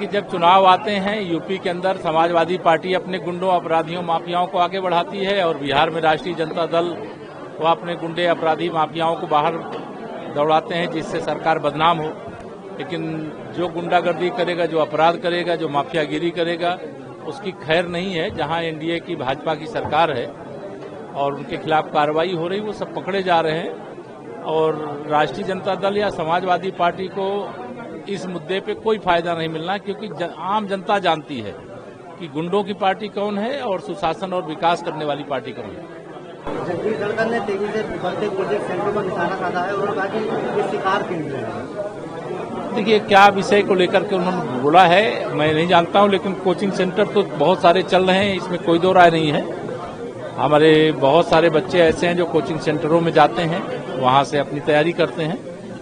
देखिए, जब चुनाव आते हैं यूपी के अंदर समाजवादी पार्टी अपने गुंडों, अपराधियों, माफियाओं को आगे बढ़ाती है और बिहार में राष्ट्रीय जनता दल वो अपने गुंडे, अपराधी, माफियाओं को बाहर दौड़ाते हैं जिससे सरकार बदनाम हो। लेकिन जो गुंडागर्दी करेगा, जो अपराध करेगा, जो माफियागिरी करेगा, उसकी खैर नहीं है। जहां एनडीए की भाजपा की सरकार है और उनके खिलाफ कार्रवाई हो रही, वो सब पकड़े जा रहे हैं। और राष्ट्रीय जनता दल या समाजवादी पार्टी को इस मुद्दे पे कोई फायदा नहीं मिलना, क्योंकि आम जनता जानती है कि गुंडों की पार्टी कौन है और सुशासन और विकास करने वाली पार्टी कौन है। जगदीश धनखड़ ने तेजी से बढ़ते प्रोजेक्ट सेंटर पर निशाना साधा है और कहा कि ये शिकार केंद्र है। देखिए, क्या विषय को लेकर के उन्होंने बोला है मैं नहीं जानता हूं, लेकिन कोचिंग सेंटर तो बहुत सारे चल रहे हैं, इसमें कोई दो राय नहीं है। हमारे बहुत सारे बच्चे ऐसे हैं जो कोचिंग सेंटरों में जाते हैं, वहां से अपनी तैयारी करते हैं।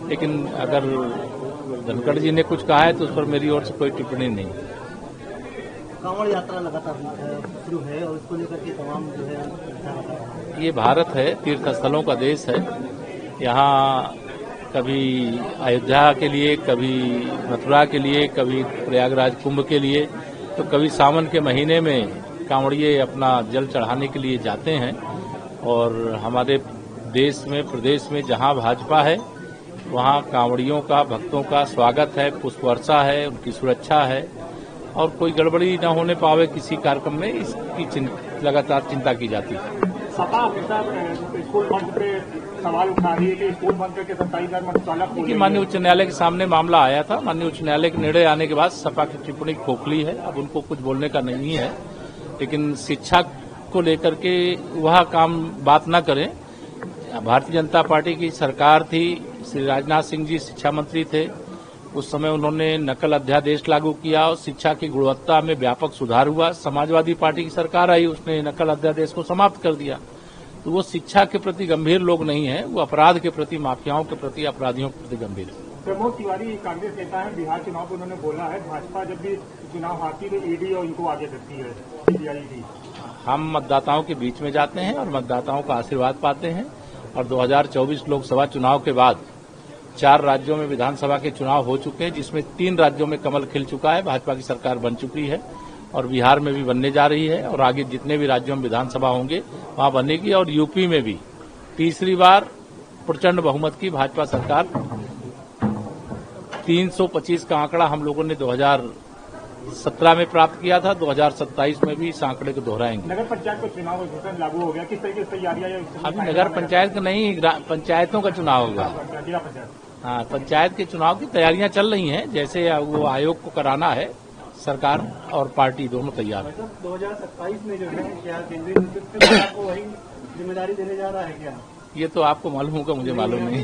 लेकिन अगर धनखड़ जी ने कुछ कहा है तो उस पर मेरी ओर से कोई टिप्पणी नहीं। कांवड़ यात्रा लगातार शुरू है और इसको लेकर के तमाम जो है, ये भारत है, तीर्थ स्थलों का देश है। यहाँ कभी अयोध्या के लिए, कभी मथुरा के लिए, कभी प्रयागराज कुंभ के लिए, तो कभी सावन के महीने में कांवड़िए अपना जल चढ़ाने के लिए जाते हैं। और हमारे देश में, प्रदेश में जहाँ भाजपा है वहाँ कांवड़ियों का, भक्तों का स्वागत है, पुष्प वर्षा है, उनकी सुरक्षा है और कोई गड़बड़ी न होने पावे किसी कार्यक्रम में, इसकी लगातार चिंता की जाती है। सपा स्कूल बंद पे सवाल उठा रही है कि स्कूल बंद करके 27,000 मधुशाला खोलेंगे। माननीय उच्च न्यायालय के सामने मामला आया था। माननीय उच्च न्यायालय के निर्णय आने के बाद सपा की टिप्पणी खोखली है, अब उनको कुछ बोलने का नहीं है। लेकिन शिक्षा को लेकर के वह काम बात न करें। भारतीय जनता पार्टी की सरकार थी, श्री राजनाथ सिंह जी शिक्षा मंत्री थे, उस समय उन्होंने नकल अध्यादेश लागू किया और शिक्षा की गुणवत्ता में व्यापक सुधार हुआ। समाजवादी पार्टी की सरकार आई, उसने नकल अध्यादेश को समाप्त कर दिया। तो वो शिक्षा के प्रति गंभीर लोग नहीं है, वो अपराध के प्रति, माफियाओं के प्रति, अपराधियों के प्रति गंभीर है। प्रमोद तिवारी कांग्रेस नेता है, बिहार चुनाव पर उन्होंने बोला है भाजपा जब भी चुनाव हारती तो ईडी और इनको आगे करती है, सीबीआई। हम मतदाताओं के बीच में जाते हैं और मतदाताओं का आशीर्वाद पाते हैं। और 2024 लोकसभा चुनाव के बाद 4 राज्यों में विधानसभा के चुनाव हो चुके हैं, जिसमें 3 राज्यों में कमल खिल चुका है, भाजपा की सरकार बन चुकी है और बिहार में भी बनने जा रही है और आगे जितने भी राज्यों में विधानसभा होंगे वहां बनेगी। और यूपी में भी तीसरी बार प्रचंड बहुमत की भाजपा सरकार, 325 का आंकड़ा हम लोगों ने 2017 में प्राप्त किया था, 2027 में भी इस आंकड़े को दोहराएंगे। नगर पंचायत का चुनाव घोषणा लागू हो गया, किस तरीके से तैयारियां? अभी नगर पंचायत का नहीं, पंचायतों का चुनाव होगा। जिला पंचायत, हाँ, पंचायत के चुनाव की तैयारियां चल रही हैं। जैसे वो आयोग को कराना है, सरकार और पार्टी दोनों तैयार है। 2027 में जो है क्या केंद्रीय नेतृत्व आपको वही जिम्मेदारी देने जा रहा है क्या? ये तो आपको मालूम होगा, मुझे मालूम नहीं।